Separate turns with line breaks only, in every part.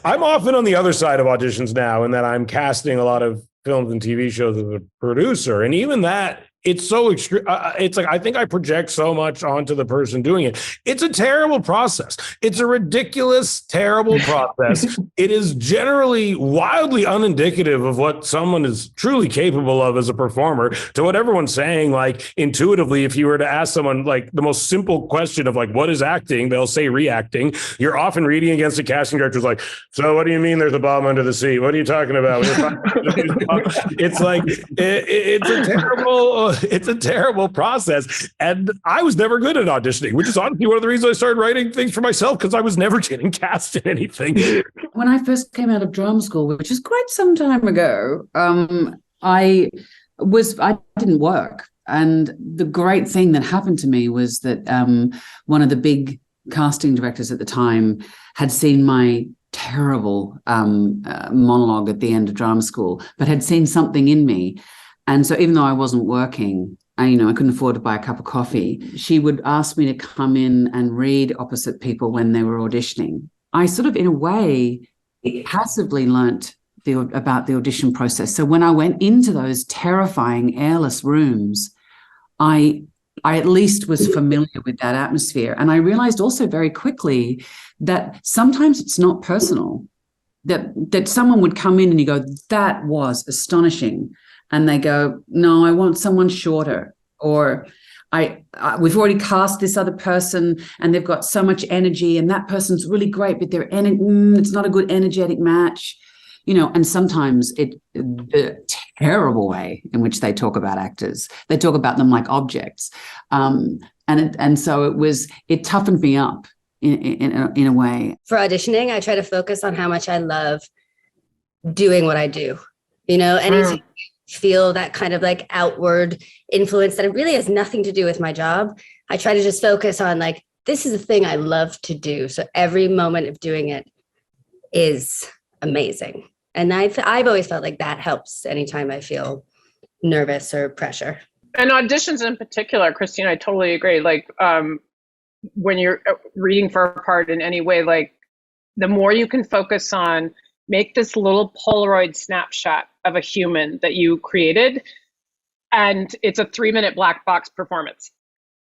I'm often on the other side of auditions now, in that I'm casting a lot of films and TV shows as a producer. And even that, it's so extreme. It's like, I think I project so much onto the person doing it. It's a terrible process. It's a ridiculous, terrible process. It is generally wildly unindicative of what someone is truly capable of as a performer, to what everyone's saying. Like, intuitively, if you were to ask someone like the most simple question of like, what is acting? They'll say reacting. You're often reading against a casting director who's like, so what do you mean there's a bomb under the seat? What are you talking about? It's like, it's a terrible process. And I was never good at auditioning, which is honestly one of the reasons I started writing things for myself, because I was never getting cast in anything.
When I first came out of drama school, which is quite some time ago, I didn't work. And the great thing that happened to me was that one of the big casting directors at the time had seen my terrible monologue at the end of drama school, but had seen something in me. And so even though I wasn't working, I couldn't afford to buy a cup of coffee, she would ask me to come in and read opposite people when they were auditioning. I sort of, in a way, passively learnt about the audition process. So when I went into those terrifying airless rooms, I at least was familiar with that atmosphere. And I realized also very quickly that sometimes it's not personal, that someone would come in and you go, that was astonishing. And they go, no, I want someone shorter. Or we've already cast this other person and they've got so much energy and that person's really great, but it's not a good energetic match. And sometimes the terrible way in which they talk about actors, they talk about them like objects. And so it toughened me up in a way.
For auditioning, I try to focus on how much I love doing what I do, and feel that kind of like outward influence that it really has nothing to do with my job. I try to just focus on like, this is a thing I love to do. So every moment of doing it is amazing. And I've always felt like that helps anytime I feel nervous or pressure.
And auditions in particular, Christina, I totally agree. Like when you're reading for a part in any way, like the more you can focus on, make this little Polaroid snapshot of a human that you created, and it's a 3-minute black box performance.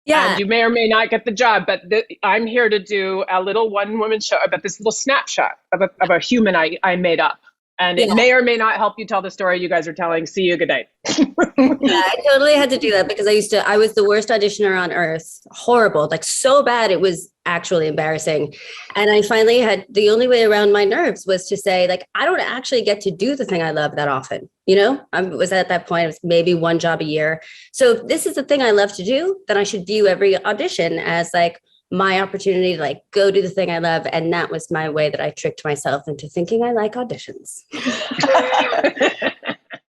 Yeah. And you may or may not get the job, but I'm here to do a little one-woman show about this little snapshot of a human I made up. And it may or may not help you tell the story you guys are telling. See you, good night.
I totally had to do that because I was the worst auditioner on earth. Horrible, like so bad. It was actually embarrassing. And I finally had, the only way around my nerves was to say, like, I don't actually get to do the thing I love that often. I was at that point, it was maybe one job a year. So if this is the thing I love to do, then I should view every audition as like my opportunity to like go do the thing I love. And that was my way that I tricked myself into thinking I like auditions.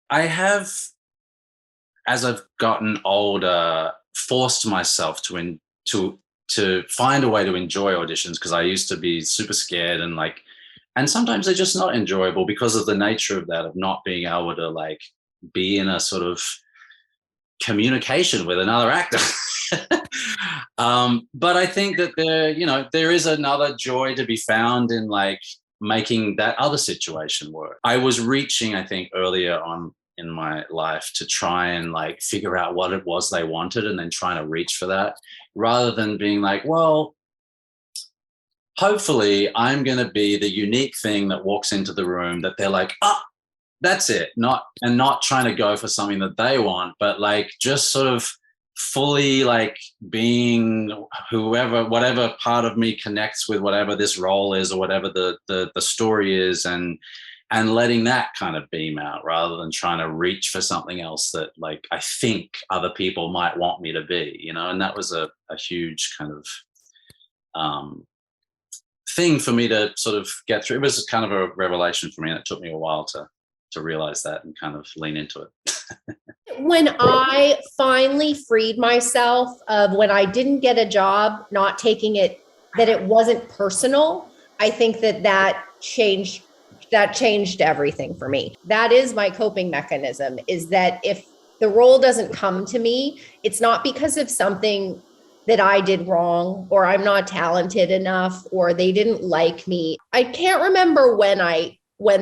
I have, as I've gotten older, forced myself to find a way to enjoy auditions, because I used to be super scared and sometimes they're just not enjoyable because of the nature of that, of not being able to like be in a sort of communication with another actor. But I think that there is another joy to be found in like making that other situation work. I was reaching, I think, earlier on in my life to try and like figure out what it was they wanted and then trying to reach for that, rather than being like, well, hopefully I'm going to be the unique thing that walks into the room that they're like, oh, that's it. Not trying to go for something that they want, but like just sort of fully like being whatever part of me connects with whatever this role is or whatever the story is, and letting that kind of beam out, rather than trying to reach for something else that like I think other people might want me to be, and that was a huge kind of thing for me to sort of get through. It was kind of a revelation for me, and it took me a while to realize that and kind of lean into it.
When I finally freed myself of when I didn't get a job, not taking it, that it wasn't personal, I think that changed everything for me. That is my coping mechanism, is that if the role doesn't come to me, it's not because of something that I did wrong, or I'm not talented enough, or they didn't like me. I can't remember when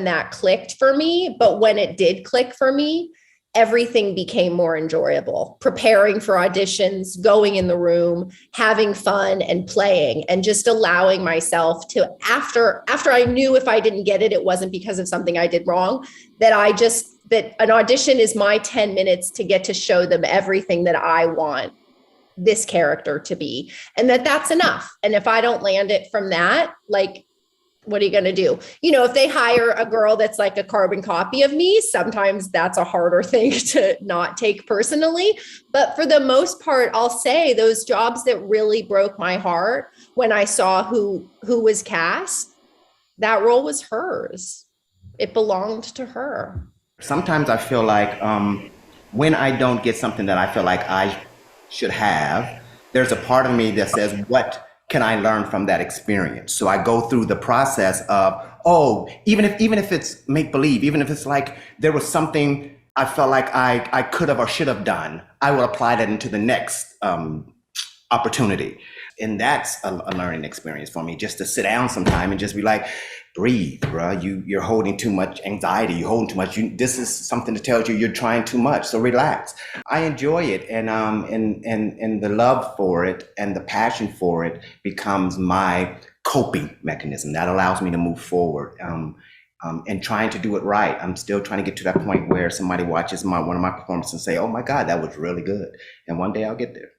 that clicked for me, but when it did click for me, everything became more enjoyable. Preparing for auditions, going in the room, having fun and playing, and just allowing myself to, after I knew if I didn't get it, it wasn't because of something I did wrong, that an audition is my 10 minutes to get to show them everything that I want this character to be, and that's enough. And if I don't land it from that, like, what are you going to do? You know, if they hire a girl that's like a carbon copy of me, sometimes that's a harder thing to not take personally. But for the most part, I'll say those jobs that really broke my heart when I saw who was cast, that role was hers. It belonged to her.
Sometimes I feel like when I don't get something that I feel like I should have, there's a part of me that says, what can I learn from that experience? So I go through the process of, even if it's make believe, even if it's like there was something I felt like I could have or should have done, I will apply that into the next opportunity. And that's a learning experience for me, just to sit down sometime and just be like, breathe, bro. You're holding too much anxiety. You're holding too much. This is something that tells you you're trying too much. So relax. I enjoy it, and the love for it and the passion for it becomes my coping mechanism that allows me to move forward. And trying to do it right. I'm still trying to get to that point where somebody watches one of my performances and say, "Oh my God, that was really good." And one day I'll get there.